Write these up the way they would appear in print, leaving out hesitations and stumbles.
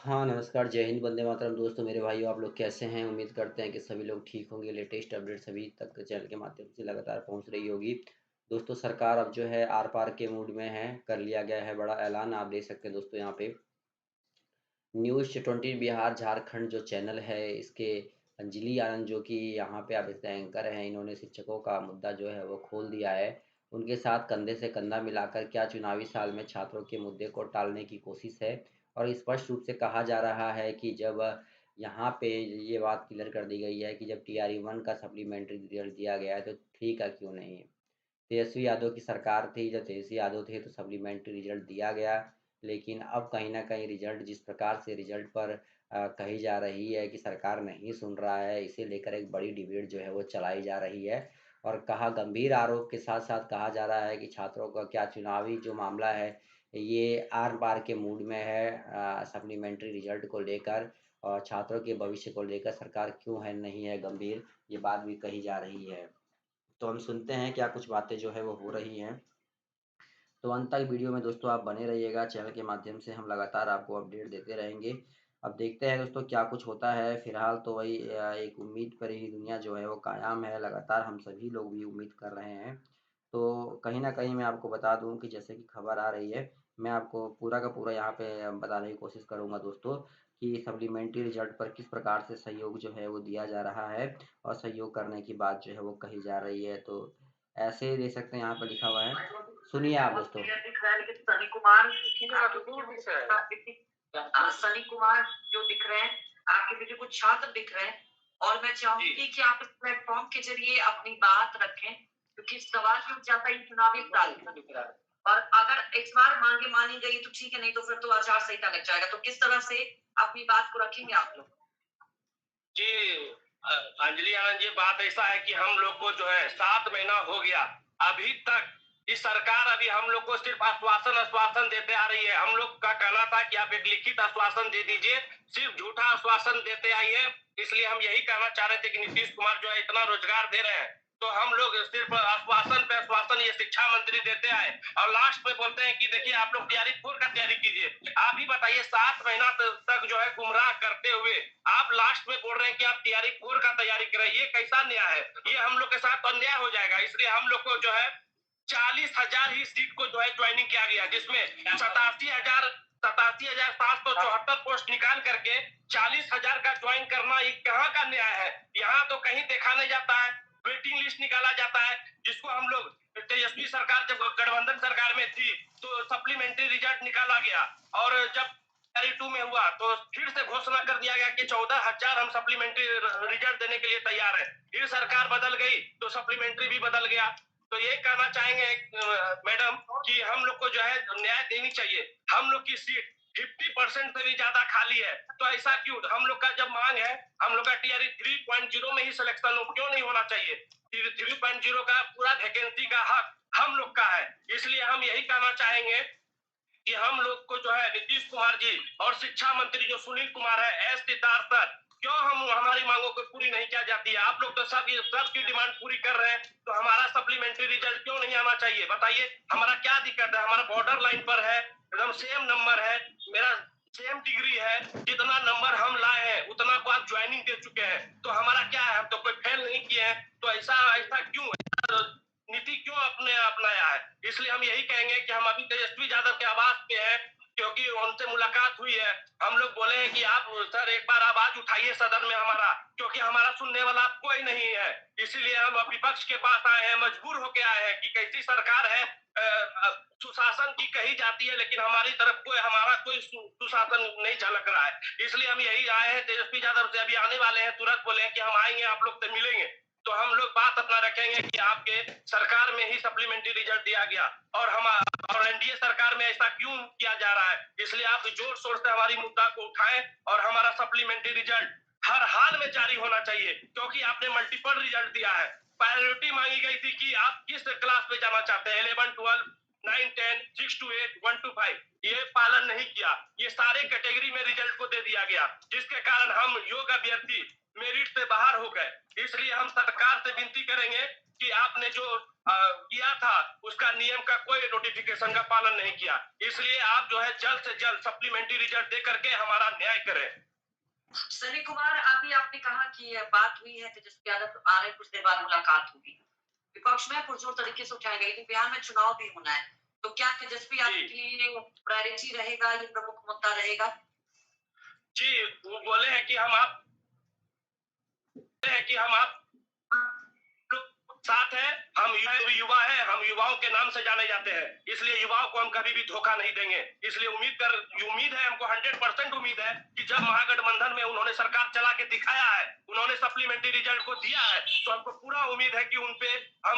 हाँ, नमस्कार, जय हिंद, वंदे मातरम दोस्तों, मेरे भाइयों आप लोग कैसे हैं? उम्मीद करते हैं कि सभी लोग ठीक होंगे। लेटेस्ट अपडेट सभी तक चैनल के माध्यम से लगातार पहुँच रही होगी। दोस्तों सरकार अब जो है आर-पार के मूड में है, कर लिया गया है बड़ा ऐलान, आप देख सकते हैं दोस्तों यहाँ पे। न्यूज़ 20 बिहार झारखंड जो चैनल है, इसके अंजलि आनंद जो कि यहाँ पे अब इसके एंकर हैं, इन्होंने शिक्षकों का मुद्दा जो है वो खोल दिया है। उनके साथ कंधे से कंधा मिलाकर क्या चुनावी साल में छात्रों के मुद्दे को टालने की कोशिश है और स्पष्ट रूप से कहा जा रहा है कि जब यहाँ पे ये बात क्लियर कर दी गई है कि जब टीआरई 1 का सप्लीमेंट्री रिजल्ट दिया गया है, तो ठीक है, क्यों नहीं? तेजस्वी यादव की सरकार थी, जब तेजस्वी यादव थे तो सप्लीमेंट्री रिजल्ट दिया गया, लेकिन अब कहीं न कहीं रिजल्ट जिस प्रकार से रिजल्ट पर कही जा रही है कि सरकार नहीं सुन रहा है, इसे लेकर एक बड़ी डिबेट जो है वो चलाई जा रही है और कहा गंभीर आरोप के साथ-साथ कहा जा रहा है कि छात्रों का क्या चुनावी जो मामला है, ये आर-पार के मूड में है सप्लीमेंट्री रिजल्ट को लेकर और छात्रों के भविष्य को लेकर सरकार क्यों है नहीं है गंभीर, ये बात भी कही जा रही है। तो हम सुनते हैं क्या कुछ बातें जो है वो हो रही हैं। तो अंत तक वीडियो में दोस्तों आप बने रहिएगा, चैनल के माध्यम से हम लगातार आपको अपडेट देते रहेंगे। अब देखते हैं दोस्तों क्या कुछ होता है, फिलहाल तो वही एक उम्मीद पर ही दुनिया जो है वो कायम है, लगातार हम सभी लोग भी उम्मीद कर रहे हैं। तो कहीं न कहीं मैं आपको बता दूँ कि जैसे कि खबर आ रही है, मैं आपको पूरा का पूरा यहाँ पे बताने की कोशिश करूँगा दोस्तों कि सप्लीमेंट्री रिजल्ट पर किस प्रकार से सहयोग जो है वो दिया जा रहा है और सहयोग करने की बात जो है वो कही जा रही है। तो ऐसे ही देख सकते हैं यहाँ पे लिखा हुआ है। सुनिए आप दोस्तों। दिख रहा है लेकिन सनी कुमार सनी कुमार जो दिख रहे हैं, आपके पीछे कुछ छात्र दिख रहे हैं और मैं चाहूंगी कि आप इस प्लेटफॉर्म के जरिए अपनी बात रखें क्योंकि सवाल भी उठ जाता है ये चुनावी साल और अगर इस बार मांगे मानी गई तो ठीक है, नहीं तो फिर तो आचार संहिता लग जाएगा। तो किस तरह से अपनी बात को रखेंगे आप लोग? जी, अंजलि आनंद, ये बात ऐसा है कि हम लोग को जो है 7 महीना हो गया, अभी तक ये सरकार अभी हम लोग को सिर्फ आश्वासन आश्वासन देते आ रही है। हम लोग का कहना था कि आप एक लिखित आश्वासन दे दीजिए, सिर्फ झूठा आश्वासन देते आई है। इसलिए हम यही कहना चाह रहे थे कि नीतीश कुमार जो है इतना रोजगार दे रहे हैं, तो हम लोग सिर्फ आश्वासन पे आश्वासन ये शिक्षा मंत्री देते आए और लास्ट में बोलते हैं कि देखिए आप लोग तैयारी फोर का तैयारी कीजिए। आप ही बताइए, 7 महीना तक जो है गुमराह करते हुए आप लास्ट में बोल रहे हैं कि आप तैयारी फोर का तैयारी करें, ये कैसा न्याय है? ये हम लोग के साथ अन्याय हो जाएगा। इसलिए हम लोग को जो है 40,000 ही सीट को जो है ज्वाइनिंग किया गया, जिसमें 87,774 पोस्ट निकाल करके 40,000 का ज्वाइन करना ये कहाँ का न्याय है? यहाँ तो कहीं देखा नहीं जाता है। वेटिंग लिस्ट निकाला जाता है, जिसको हम लोग तेजस्वी सरकार जब गठबंधन सरकार में थी तो सप्लीमेंट्री रिजल्ट निकाला गया और जब 2 में हुआ तो फिर से घोषणा कर दिया गया कि 14,000 हम सप्लीमेंट्री रिजल्ट देने के लिए तैयार है। फिर सरकार बदल गई तो सप्लीमेंट्री भी बदल गया। तो ये कहना चाहेंगे मैडम कि हम लोग को जो है न्याय देनी चाहिए। हम लोग की सीट 50% से भी ज्यादा खाली है, तो ऐसा क्यों? हम लोग का जब मांग है, हम लोग का टीआरई 3.0 में ही सिलेक्शन हो, क्यों नहीं होना चाहिए? 3.0 का पूरा वैकेंसी का हक हम लोग का है। इसलिए हम यही कहना चाहेंगे कि हम लोग को जो है नीतीश कुमार जी और शिक्षा मंत्री जो सुनील कुमार है, एस सिद्धार्थ सर, क्यों हम हमारी मांगों को पूरी नहीं किया जाती है? आप लोग तो सबकी डिमांड पूरी कर रहे हैं, तो हमारा सप्लीमेंट्री रिजल्ट क्यों नहीं आना चाहिए? बताइए, हमारा क्या दिक्कत है? हमारा बॉर्डर लाइन पर है, एकदम सेम नंबर है, मेरा सेम डिग्री है, जितना नंबर हम लाए हैं उतना को आप ज्वाइनिंग दे चुके हैं, तो हमारा क्या है? हम तो कोई फेल नहीं किए हैं, तो ऐसा ऐसा क्यों है? नीति क्यों अपने अपनाया है? इसलिए हम यही कहेंगे कि हम अभी तेजस्वी यादव के आवास पे हैं, क्योंकि उनसे मुलाकात हुई है। हम लोग बोले हैं कि आप सर एक बार आवाज उठाइए सदन में हमारा, क्योंकि हमारा सुनने वाला कोई नहीं है। इसीलिए हम विपक्ष के पास आए हैं, मजबूर होके आए हैं कि कैसी सरकार है, सुशासन की कही जाती है लेकिन हमारी तरफ कोई हमारा कोई सुशासन नहीं झलक रहा है। इसलिए हम यही आए हैं, तेजस्वी यादव से अभी आने वाले हैं, तुरंत बोले हैं कि हम आएंगे, आप लोग से मिलेंगे। तो हम लोग बात अपना रखेंगे कि आपके सरकार में ही सप्लीमेंट्री रिजल्ट दिया गया और हम और एनडीए सरकार में ऐसा क्यों किया जा रहा है? इसलिए आप जोर शोर से हमारी मुद्दा को उठाएं और हमारा सप्लीमेंट्री रिजल्ट हर हाल में जारी होना चाहिए, क्योंकि आपने मल्टीपल रिजल्ट दिया है। प्रायोरिटी मांगी गई थी कि आप किस क्लास में जाना चाहते हैं, 11 12 9 10 6 to 8 1 to 5, ये पालन नहीं किया। किया। ये सारे कैटेगरी में रिजल्ट को दे दिया गया, जिसके कारण हम योग्य अभ्यर्थी मेरिट से बाहर हो गए। इसलिए हम सरकार से विनती करेंगे कि आपने जो किया था उसका नियम का कोई नोटिफिकेशन का पालन नहीं किया। इसलिए आप जो है जल्द से जल्द सप्लीमेंट्री रिजल्ट दे करके हमारा न्याय करें। सनी कुमार, अभी आपने कहा कि बात हुई है तेजस्वी यादव आ रहे कुछ देर बाद मुलाकात होगी, विपक्ष में पुरजोर तरीके से उठाया गया, लेकिन बिहार में चुनाव भी होना है, तो क्या तेजस्वी यादव की प्रायोरिटी रहेगा, ये प्रमुख मुद्दा रहेगा? जी, वो बोले हैं कि हम आप साथ है, हम युवा है, हम युवाओं के नाम से जाने जाते हैं, इसलिए युवाओं को हम कभी भी धोखा नहीं देंगे। इसलिए उम्मीद है हमको 100% उम्मीद है कि जब महागठबंधन में उन्होंने सरकार चला के दिखाया है, उन्होंने सप्लीमेंट्री रिजल्ट को दिया है, तो हमको पूरा उम्मीद है कि उनपे हम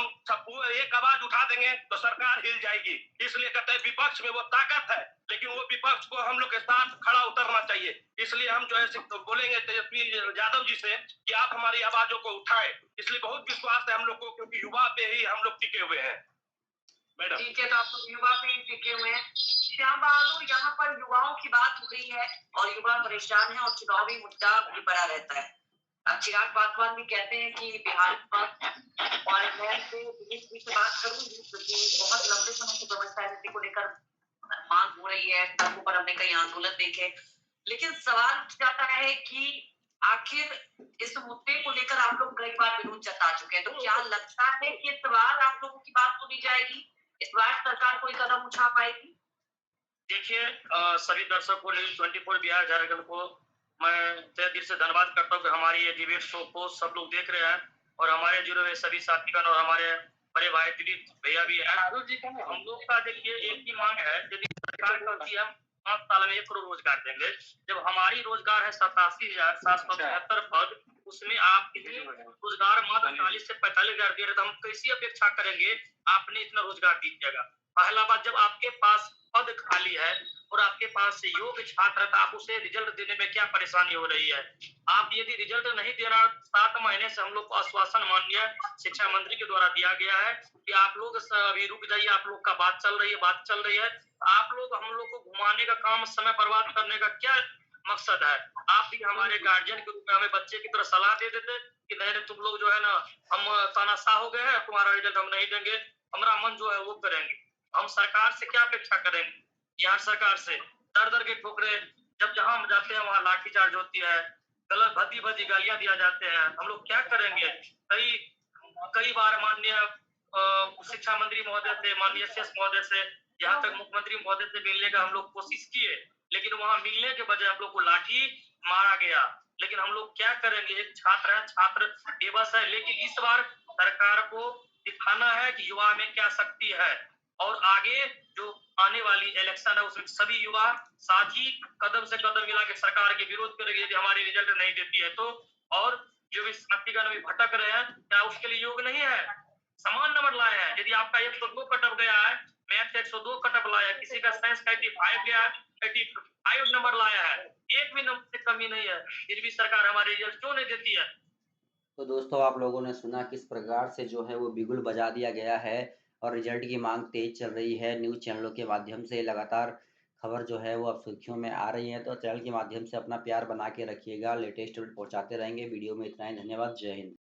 एक आवाज उठा देंगे तो सरकार हिल जाएगी। इसलिए कहते हैं विपक्ष में वो ताकत है, लेकिन वो विपक्ष को हम लोग के साथ खड़ा उतरना चाहिए। इसलिए हम जो है बोलेंगे तेजस्वी यादव जी से कि आप हमारी आवाजों को उठाएं। इसलिए बहुत विश्वास है हम लोग को, क्योंकि युवा पे ही हम लोग टिके हुए हैं। मैडम ठीक है, तो आप लोग युवा पे ही टिके हुए हैं। श्याम बहादुर, यहाँ पर युवाओं की बात हो रही है और युवा परेशान है और चुनावी मुद्दा भी बड़ा रहता है। अब चिराग पासवान भी कहते हैं कि बिहार और मैं से बीजेपी से बात करूंगी, क्योंकि बहुत लंबे समय से व्यवस्था नीति को लेकर मांग हो रही है, तब पर हमने कई आंदोलन देखे, लेकिन सवाल उठ जाता है कि आखिर इस मुद्दे को लेकर आप लोग कई बार विरोध जता चुके हैं, तो क्या लगता है कि इस बार आप लोगों की बात सुनी जाएगी, इस बार सरकार कोई कदम उठा पाएगी? देखिए, सभी दर्शकों न्यूज 24 बिहार झारखंड को मैं तहे दिल से धन्यवाद करता हूँ कि हमारी ये डिबेट शो को सब लोग देख रहे हैं, और हमारे जुड़े हुए सभी साथीगण और हमारे बड़े भाई दिलीप भैया भी है। हम लोग का देखिए एक ही मांग है, यदि सरकार कहती है हम 5 साल में 1 करोड़ रोजगार देंगे, जब हमारी रोजगार है 87,776 पद, उसमें आप रोजगार मात्र 40 से 45,000 दे रहे, तो हम कैसी अपेक्षा करेंगे आपने इतना रोजगार दीजिएगा। पहला बात, जब आपके पास पद खाली है और आपके पास योग्य छात्र है, तो आप उसे रिजल्ट देने में क्या परेशानी हो रही है? आप यदि रिजल्ट नहीं देना, 7 महीने से हम लोग को आश्वासन माननीय शिक्षा मंत्री के द्वारा दिया गया है कि आप लोग अभी रुक जाइए, आप लोग का बात चल रही है। आप लोग हम लोग को घुमाने का काम, समय बर्बाद करने का क्या मकसद है? आप भी हमारे गार्जियन के रूप में हमें बच्चे की तरह सलाह दे देते कि नहीं तुम लोग जो है ना, हम तानाशाह हो गए हैं, तुम्हारा रिजल्ट हम नहीं देंगे, हमारा मन जो है वो करेंगे। हम सरकार से क्या अपेक्षा करेंगे? बिहार सरकार से दर दर के ठोकरे, जब जहां हम जाते हैं वहां लाठीचार्ज होती है, गलत भद्दी भद्दी गालियां दिया जाते हैं, हम लोग क्या करेंगे? कई कई बार माननीय शिक्षा मंत्री महोदय से, माननीय एस महोदय से, यहाँ तक मुख्यमंत्री महोदय से मिलने का हम लोग कोशिश किए, लेकिन वहां मिलने के बजाय हम लोग को लाठी मारा गया। लेकिन हम लोग क्या करेंगे? एक छात्र है, छात्र बेबस है, लेकिन इस बार सरकार को दिखाना है कि युवा में क्या शक्ति है, और आगे जो आने वाली इलेक्शन है उसमें सभी युवा साथ ही कदम से कदम मिला के सरकार के विरोध करेंगे यदि हमारी रिजल्ट नहीं देती है तो। और जो भी साथीगण भी भटक रहे हैं, क्या उसके लिए योग्य नहीं है? समान नंबर लाए हैं, यदि आपका 102 कटअप गया है, मैथ 102 कटअप लाया है, किसी का साइंस का 85 गया है, 85 नंबर लाया है, एक भी नंबर से कमी नहीं है, फिर भी सरकार हमारे रिजल्ट क्यों नहीं देती है? तो दोस्तों आप लोगों ने सुना किस प्रकार से जो है वो बिगुल बजा दिया गया है और रिजल्ट की मांग तेज चल रही है। न्यूज़ चैनलों के माध्यम से लगातार खबर जो है वो अब सुर्खियों में आ रही है, तो चैनल के माध्यम से अपना प्यार बना के रखिएगा, लेटेस्ट अपडेट पहुंचाते रहेंगे। वीडियो में इतना ही, धन्यवाद, जय हिंद।